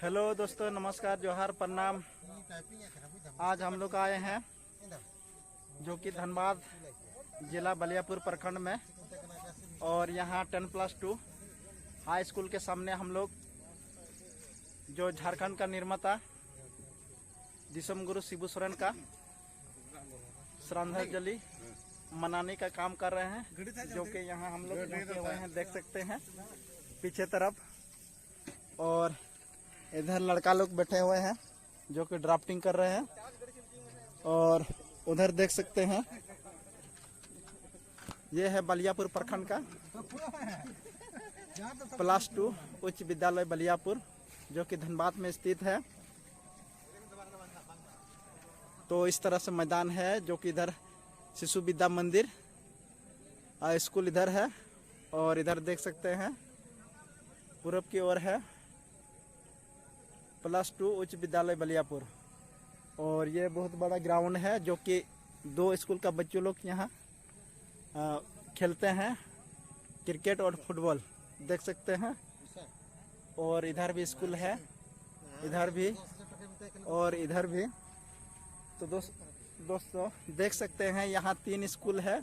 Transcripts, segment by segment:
Hello दोस्तों, नमस्कार, जोहार, प्रणाम। आज हम लोग आए हैं जो कि धनबाद जिला बलियापुर प्रखंड में, और यहाँ 10+2 हाई स्कूल के सामने हम लोग जो झारखंड का निर्माता दिसम गुरु शिबू सोरेन का श्रद्धांजलि मनाने का काम कर रहे हैं, जो कि यहाँ हम लोग पहुँचे हुए हैं, देख सकते हैं पीछे तरफ। और इधर लड़का लोग बैठे हुए हैं जो कि ड्राफ्टिंग कर रहे हैं, और उधर देख सकते हैं ये है बलियापुर प्रखंड का +2 उच्च विद्यालय बलियापुर, जो कि धनबाद में स्थित है। तो इस तरह से मैदान है, जो कि इधर शिशु विद्या मंदिर स्कूल इधर है, और इधर देख सकते हैं पूरब की ओर है +2 उच्च विद्यालय बलियापुर। और ये बहुत बड़ा ग्राउंड है, जो कि 2 स्कूल का बच्चों लोग यहाँ खेलते हैं, क्रिकेट और फुटबॉल, देख सकते हैं। और इधर भी स्कूल है, इधर भी और इधर भी। तो दोस्तों देख सकते हैं यहाँ 3 स्कूल है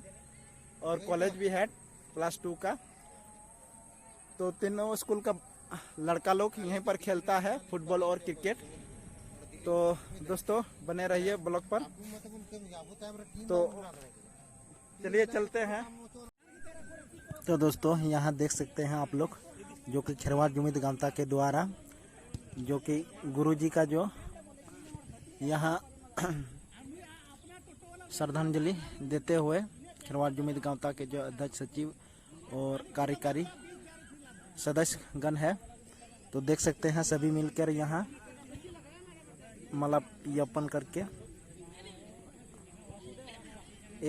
और कॉलेज भी है +2 का। तो तीनों स्कूल का लड़का लोग यहीं पर खेलता है फुटबॉल और क्रिकेट। तो दोस्तों बने रहिए ब्लॉग पर। तो चलिए चलते हैं। तो दोस्तों यहाँ देख सकते हैं आप लोग, जो कि खेरवाड़ जुमित गांवता के द्वारा, जो कि गुरुजी का जो यहाँ श्रद्धांजलि देते हुए खेरवाड़ जुमित गांवता के जो अध्यक्ष, सचिव और कार्यकारी सदस्य गण है। तो देख सकते हैं सभी मिलकर यहाँ माल्यार्पण करके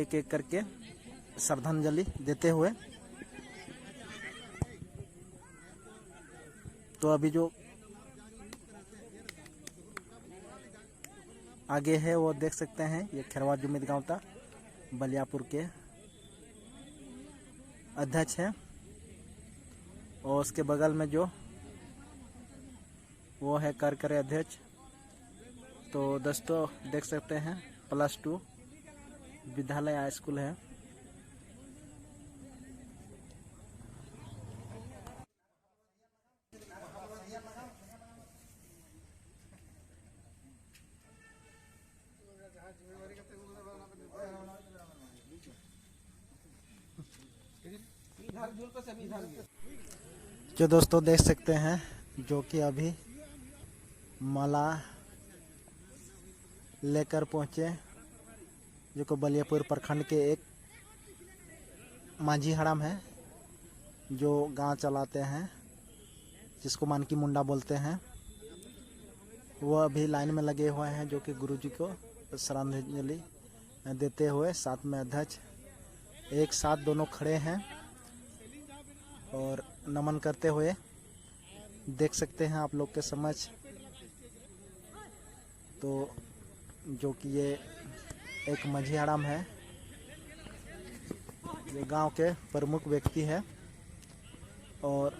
एक एक करके श्रद्धांजलि देते हुए। तो अभी जो आगे है वो देख सकते हैं, ये खेरवाड़ जुमित गांवता बलियापुर के अध्यक्ष हैं, और उसके बगल में जो वो है कार्यकारी अध्यक्ष। तो दोस्तों देख सकते हैं +2 विद्यालय हाई स्कूल है। जो दोस्तों देख सकते हैं, जो कि अभी माला लेकर पहुंचे, जो कि बलियापुर प्रखंड के एक माझी हड़ाम है, जो गांव चलाते हैं, जिसको मानकी मुंडा बोलते हैं। वो अभी लाइन में लगे हुए हैं, जो कि गुरुजी को श्रद्धांजलि देते हुए। साथ में अध्यक्ष एक साथ दोनों खड़े हैं और नमन करते हुए देख सकते हैं आप लोग के समझ। तो जो कि ये एक माझी हड़ाम है, ये गांव के प्रमुख व्यक्ति है, और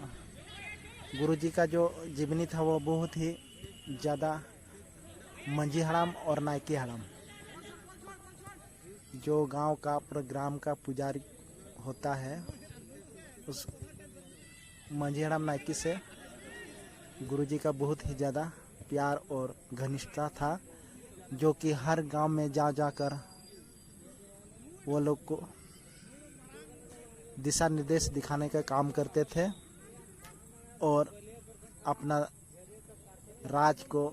गुरुजी का जो जीवनी था वो बहुत ही ज़्यादा माझी हड़ाम और नायकी हड़ाम, जो गांव का प्रोग्राम का पुजारी होता है, उस माझी हड़ाम नायकी से गुरुजी का बहुत ही ज़्यादा प्यार और घनिष्ठता था, जो कि हर गांव में जा जाकर वो लोग को दिशा निर्देश दिखाने का काम करते थे, और अपना राज्य को,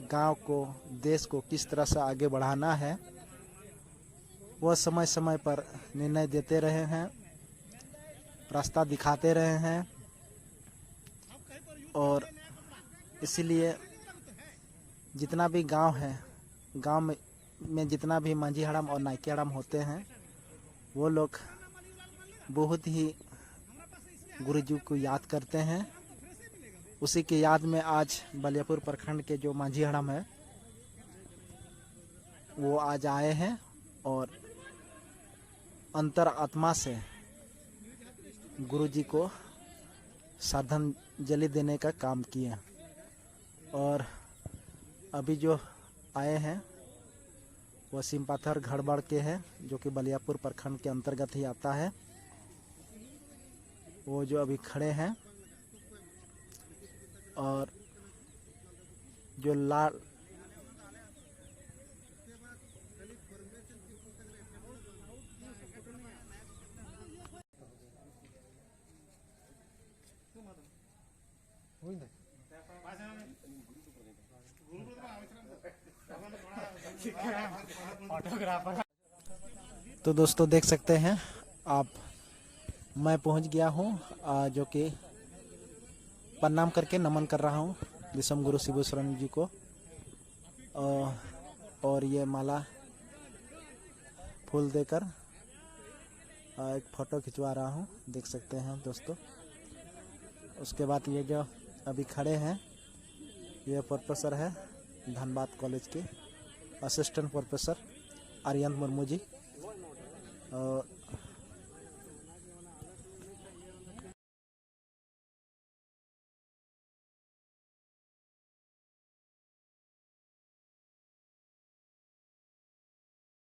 गांव को, देश को किस तरह से आगे बढ़ाना है वो समय समय पर निर्णय देते रहे हैं, रास्ता दिखाते रहे हैं। और इसीलिए जितना भी गांव है, गांव में जितना भी माझी हड़ाम और नायकी हड़ाम होते हैं, वो लोग बहुत ही गुरुजी को याद करते हैं। उसी की याद में आज बलियापुर प्रखंड के जो माझी हड़ाम है वो आज आए हैं, और अंतर आत्मा से गुरुजी को श्रद्धांजलि देने का काम किया। और अभी जो आए हैं वो सिमपाथर घड़बड़ के हैं, जो कि बलियापुर प्रखंड के अंतर्गत ही आता है। वो जो अभी खड़े हैं और जो लाल तो दोस्तों देख सकते हैं आप, मैं पहुंच गया हूं, जो कि प्रणाम करके नमन कर रहा हूं विषम गुरु शिबू शरण जी को। और ये माला फूल देकर एक फ़ोटो खिंचवा रहा हूं, देख सकते हैं दोस्तों। उसके बाद ये जो अभी खड़े हैं ये प्रोफेसर है धनबाद कॉलेज के, असिस्टेंट प्रोफेसर आर्यन मुर्मू जी।